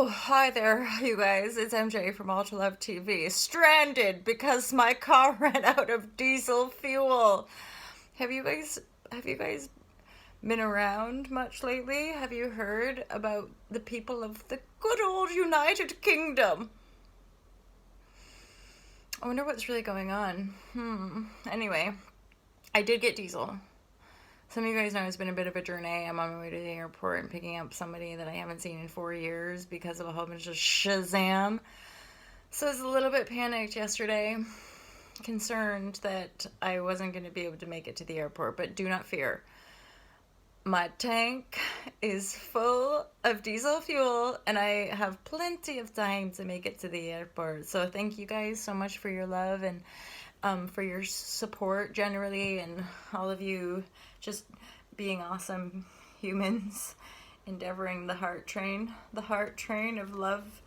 Oh, hi there, you guys. It's MJ from Ultra Love TV. Stranded because my car ran out of diesel fuel. Have you guys have you guys been around much lately? Have you heard about the people of the good old United Kingdom? I wonder what's really going on. Anyway, I did get diesel. Some of you guys know it's been a bit of a journey. I'm on my way to the airport and picking up somebody that I haven't seen in 4 years because of a whole bunch of Shazam. So I was a little bit panicked yesterday, concerned that I wasn't going to be able to make it to the airport, but do not fear. My tank is full of diesel fuel and I have plenty of time to make it to the airport. So thank you guys so much for your love and for your support generally, and all of you just being awesome humans, endeavoring the heart train of love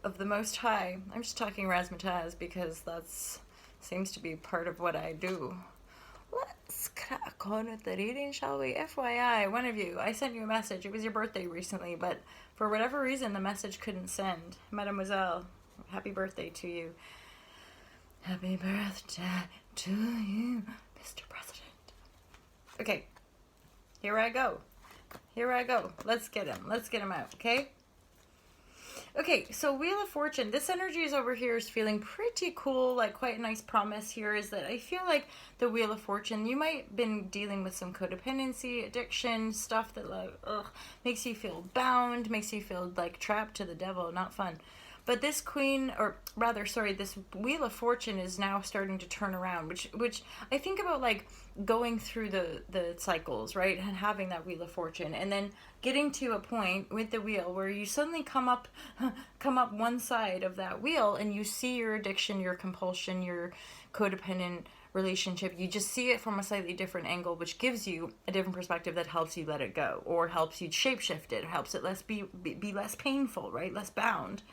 of the Most High. I'm just talking razzmatazz because that's seems to be part of what I do. Let's crack on with the reading, shall we? FYI, one of you, I sent you a message. It was your birthday recently, but for whatever reason, the message couldn't send. Mademoiselle, happy birthday to you. Happy birthday to you, Mr. President. Okay, here I go. Here I go. Let's get him. Let's get him out, okay? Okay, so Wheel of Fortune, this energy is over here is feeling pretty cool, like quite a nice promise here is that I feel like the Wheel of Fortune, you might have been dealing with some codependency, addiction, stuff that like, makes you feel bound, makes you feel like trapped to the devil, not fun. But this queen, or rather, sorry, this Wheel of Fortune is now starting to turn around, which I think about like going through the cycles, right, and having that Wheel of Fortune, and then getting to a point with the wheel where you suddenly come up one side of that wheel, and you see your addiction, your compulsion, your codependent relationship. You just see it from a slightly different angle, which gives you a different perspective that helps you let it go, or helps you shapeshift it, helps it be less painful, right, less bound.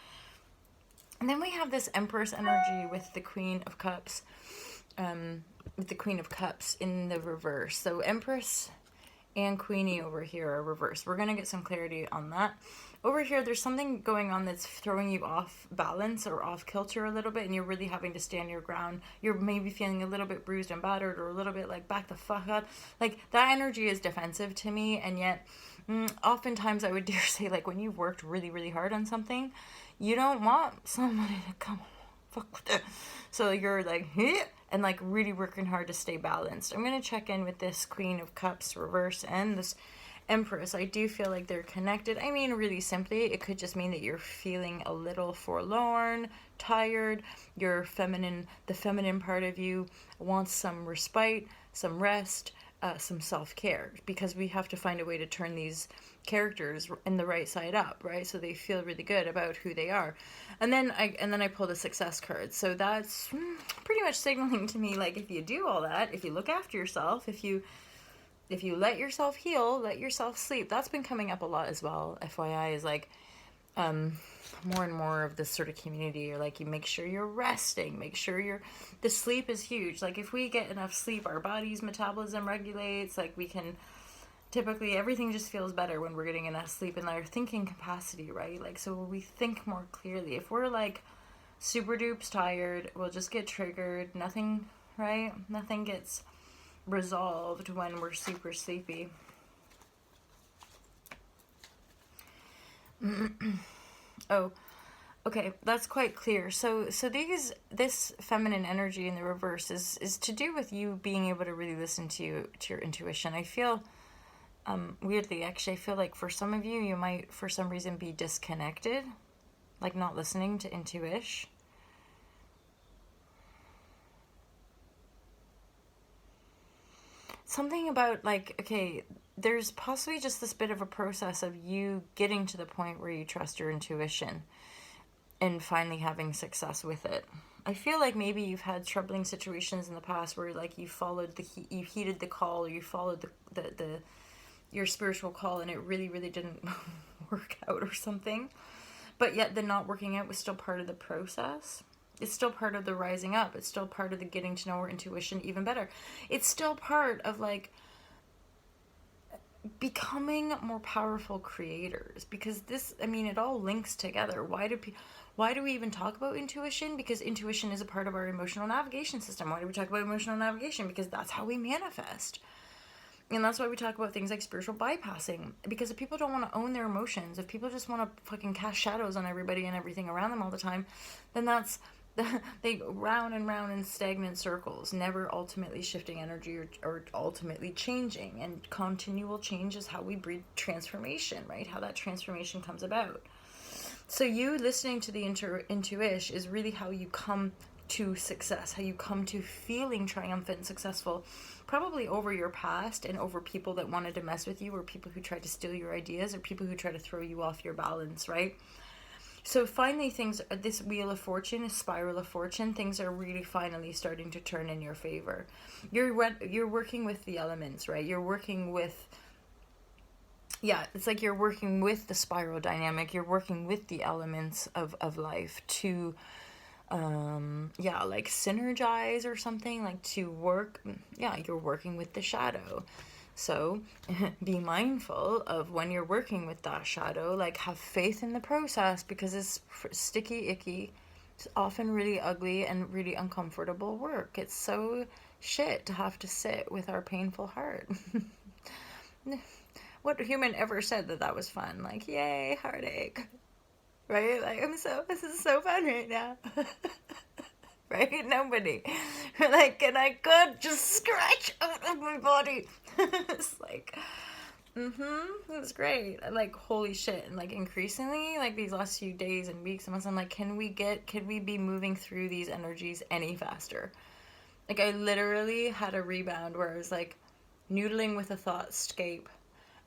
And then we have this Empress energy with the Queen of Cups, in the reverse. So Empress and Queenie over here are reversed. We're going to get some clarity on that. Over here, there's something going on that's throwing you off balance or off kilter a little bit, and you're really having to stand your ground. You're maybe feeling a little bit bruised and battered, or a little bit like back the fuck up. Like, that energy is defensive to me, and yet oftentimes I would dare say, like, when you've worked really, really hard on something, you don't want somebody to come fuck with it. So you're like, and like really working hard to stay balanced. I'm going to check in with this Queen of Cups reverse and this Empress. I do feel like they're connected. I mean, really simply, it could just mean that you're feeling a little forlorn, tired. The feminine part of you wants some respite, some rest, some self-care, because we have to find a way to turn these characters in the right side up, right, so they feel really good about who they are. And then I pulled a success card, so that's pretty much signaling to me, like, if you do all that, if you look after yourself, if you let yourself heal, let yourself sleep. That's been coming up a lot as well, FYI, is like more and more of this sort of community, or like, you make sure you're resting, make sure the sleep is huge. Like, if we get enough sleep, our body's metabolism regulates, like, we can typically, everything just feels better when we're getting enough sleep, and our thinking capacity, right, like, so we think more clearly. If we're like super dupes tired, we'll just get triggered, nothing, right, nothing gets resolved when we're super sleepy. Oh, okay, that's quite clear. So this feminine energy in the reverse is to do with you being able to really listen to your intuition. I feel weirdly, actually, I feel like for some of you, you might for some reason be disconnected, like not listening to intuition. Something about, like, okay, there's possibly just this bit of a process of you getting to the point where you trust your intuition and finally having success with it. I feel like maybe you've had troubling situations in the past where, like, you heeded the call, or you followed the your spiritual call, and it really, really didn't work out or something. But yet the not working out was still part of the process. It's still part of the rising up. It's still part of the getting to know our intuition even better. It's still part of, like, becoming more powerful creators, because this, I mean, it all links together. Why do we even talk about intuition? Because intuition is a part of our emotional navigation system. Why do we talk about emotional navigation? Because that's how we manifest. And that's why we talk about things like spiritual bypassing. Because if people don't want to own their emotions, if people just want to fucking cast shadows on everybody and everything around them all the time, then that's they go round and round in stagnant circles, never ultimately shifting energy, or ultimately changing. And continual change is how we breed transformation, right? How that transformation comes about. So you listening to the intuition is really how you come to success, how you come to feeling triumphant and successful, probably over your past and over people that wanted to mess with you, or people who tried to steal your ideas, or people who try to throw you off your balance, right? So finally, this wheel of fortune, a spiral of fortune, things are really finally starting to turn in your favor. You're working with the elements, right? You're working with, yeah, it's like you're working with the spiral dynamic. You're working with the elements of life to, like synergize or something, like to work. Yeah, you're working with the shadow. So be mindful of when you're working with that shadow, like have faith in the process, because it's sticky, icky. It's often really ugly and really uncomfortable work. It's so shit to have to sit with our painful heart. What human ever said that was fun? Like, yay, heartache. Right? Like, this is so fun right now. Right? Nobody. Like, and I could just scratch out of my body. It's like, it was great. Like, holy shit. And like, increasingly, like these last few days and weeks and months, I'm like, can we be moving through these energies any faster? Like, I literally had a rebound where I was like noodling with a thoughtscape,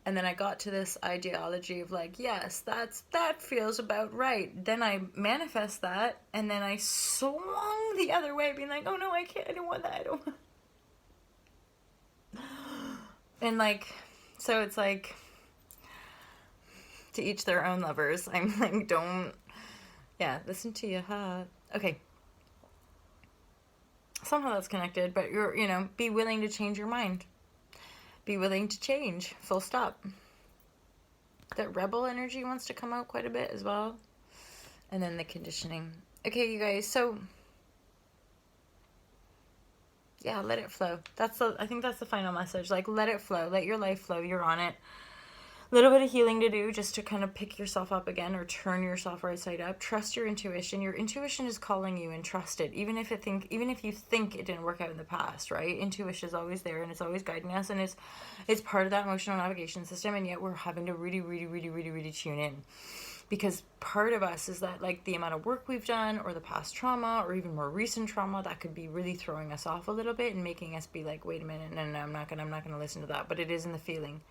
and then I got to this ideology of like, yes, that feels about right. Then I manifest that, and then I swung the other way, being like, oh no, I can't, I don't want that, I don't want. And like, so it's like, to each their own, lovers. I'm like, don't, yeah, listen to your heart. Okay. Somehow that's connected, but be willing to change your mind. Be willing to change, full stop. That rebel energy wants to come out quite a bit as well. And then the conditioning. Okay, you guys, so yeah, let it flow. I think that's the final message. Like, let it flow. Let your life flow. You're on it. A little bit of healing to do just to kind of pick yourself up again, or turn yourself right side up. Trust your intuition. Your intuition is calling you, and trust it. Even if you think it didn't work out in the past, right? Intuition is always there, and it's always guiding us, and it's part of that emotional navigation system. And yet we're having to really, really, really, really, really tune in, because part of us is that, like, the amount of work we've done, or the past trauma, or even more recent trauma, that could be really throwing us off a little bit and making us be like, wait a minute, no, I'm not gonna listen to that. But it is in the feeling.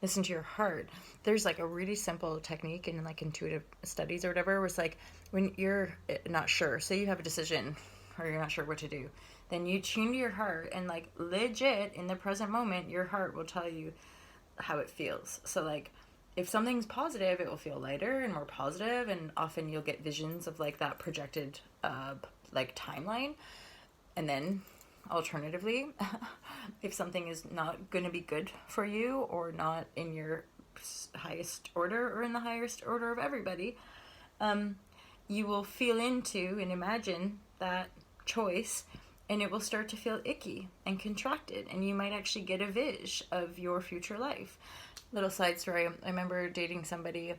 Listen to your heart. There's like a really simple technique in like intuitive studies or whatever, where it's like, when you're not sure, say you have a decision or you're not sure what to do, then you tune to your heart, and like legit in the present moment, your heart will tell you how it feels. So like, if something's positive, it will feel lighter and more positive, and often you'll get visions of like that projected like timeline. And then alternatively, if something is not going to be good for you, or not in your highest order, or in the highest order of everybody, you will feel into and imagine that choice, and it will start to feel icky and contracted, and you might actually get a vision of your future life. Little side story, I remember dating somebody,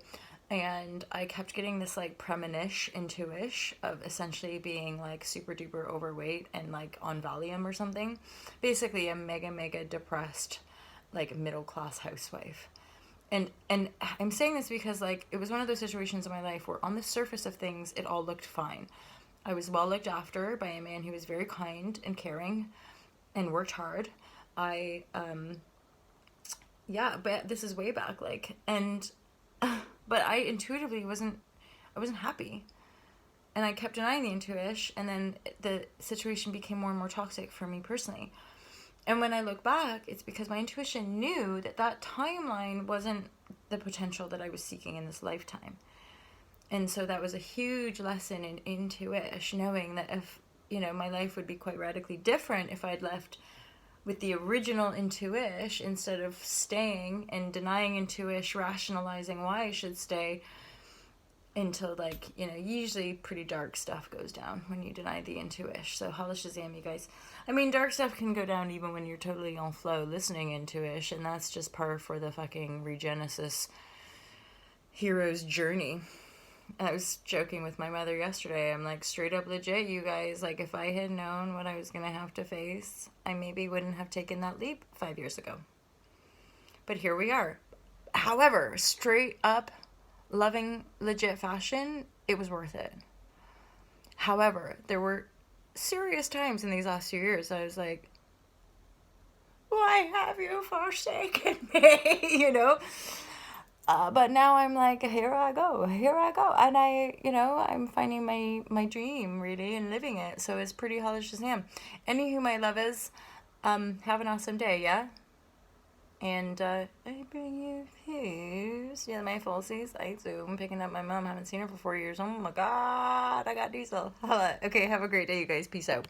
and I kept getting this like premonition, intuition of essentially being like super duper overweight and like on Valium or something. Basically a mega depressed, like middle class housewife. And I'm saying this because like, it was one of those situations in my life where on the surface of things, it all looked fine. I was well looked after by a man who was very kind and caring and worked hard. But this is way back, like, and but I intuitively wasn't happy, and I kept denying the intuition, and then the situation became more and more toxic for me personally. And when I look back, it's because my intuition knew that timeline wasn't the potential that I was seeking in this lifetime. And so that was a huge lesson in intuition, knowing that if, my life would be quite radically different if I'd left with the original Intuish instead of staying and denying Intuish, rationalizing why I should stay until, like, you know, usually pretty dark stuff goes down when you deny the Intuish. So holla Shazam, you guys. I mean, dark stuff can go down even when you're totally on flow listening Intuish, and that's just par for the fucking Regenesis hero's journey. I was joking with my mother yesterday. I'm like, straight up legit, you guys. Like, if I had known what I was going to have to face, I maybe wouldn't have taken that leap 5 years ago. But here we are. However, straight up, loving legit fashion, it was worth it. However, there were serious times in these last 2 years I was like, why have you forsaken me? You know? But now I'm like, here I go. And I'm finding my dream, really, and living it. So it's pretty holla Shazam. Anywho, my lovers, have an awesome day, yeah? And I bring you peace. Yeah, my falsies. I Zoom, picking up my mom. Haven't seen her for 4 years. Oh my god, I got diesel. Okay, have a great day, you guys. Peace out.